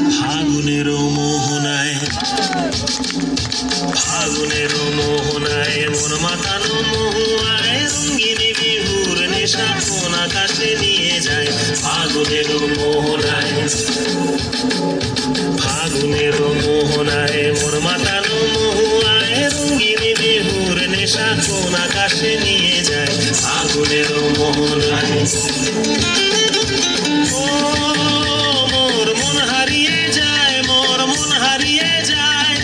ফাগুনের মোহনায় মন মাতানো মহুয়ায় রঙিন বিহুর নেশা কোন আকাশে নিয়ে যায়। ফাগুনের মোহনায় মন মাতানো মহুয়ায় রঙিন বিহুর নেশা কোন আকাশে নিয়ে যায়। ফাগুনের মোহনায় মোর মন হারিয়ে যায়, মোর মন হারিয়ে যায়,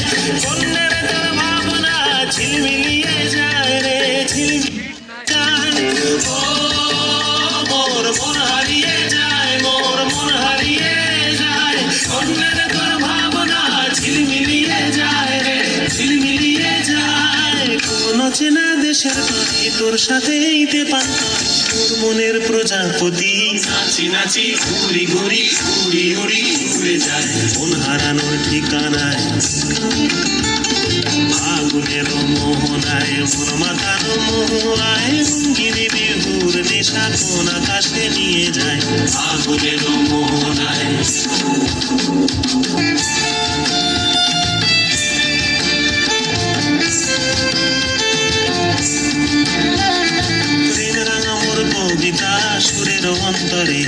কন্যার তোর ভাবনা ঝিলমিলিয়ে যায় রে, ঝিলমিলিয়ে যায়। ও মোর মন হারিয়ে যায়, মোর মন হারিয়ে যায়, কন্যার তোর ভাবনা ঝিলমিলিয়ে যায় রে, ঝিলমিলিয়ে যায়। কোন চেনা দেশের তরে তোর সাথে এইতে পান্তা তোর মনের প্রজাপতি নাচি নাচি ঘুরি ঘুরি উড়ি উড়ি উড়ে যায় মন হারানোর ঠিকানায়। ফাগুনের মোহনায় মন মাতানো মহুয়ায় রঙিন বিহুর নেশা কোন আকাশে নিয়ে যায়। ফাগুনের মোহনায় কবিতা সুরের অন্তরে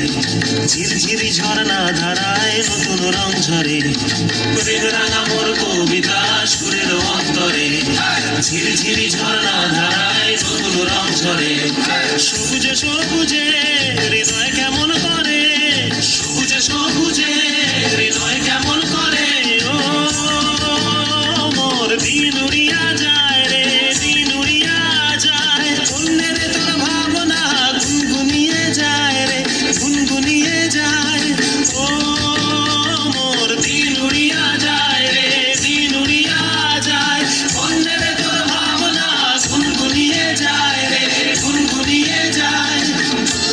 ঝিরঝিরি ঝর্ণা ধারায় নতুন রং ঝরে। প্রেম রাঙা মোর কবিতা সুরের অন্তরে ঝিরঝিরি ঝর্ণা ধারায় নতুন রং ঝরে। সবুজে সবুজে হৃদয় কেমন করে, সবুজে সবুজে হৃদয় কেমন করে। ও মোর দিন উড়িয়া যায় রে, দিন উড়িয়া যায়, অন্যের তোর ভাবনা গুনগুনিয়ে যায় রে, গুনগুনিয়ে যায়। ও মোর দিন উড়িয়া যায় রে, দিন উড়িয়া যায়, অন্যের তোর ভাবনা গুনগুনিয়ে যায় রে, গুনগুনিয়ে যায়।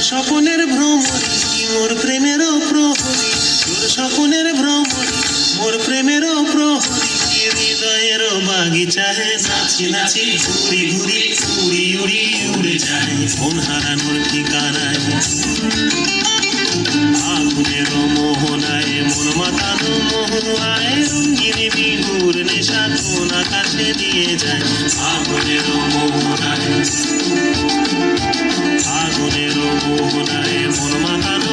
স্বপ্নের ভ্রমণী মোর প্রেমেরও প্রহরী, তোর স্বপ্নের ভ্রমণী মোর প্রেমেরও প্রহরী, হৃদয়ের বাগিচায় নাচি নাচি ঘুরি ঘুরি উড়ি উড়ি উড়ে যায় মন হারানোর ঠিকানায়। ফাগুনের মোহনায় মন মাতানো মহুয়ায় রঙিন বিহুর নেশা কোন আকাশে নিয়ে যায়। ফাগুনের মোহনায় মন মাতানো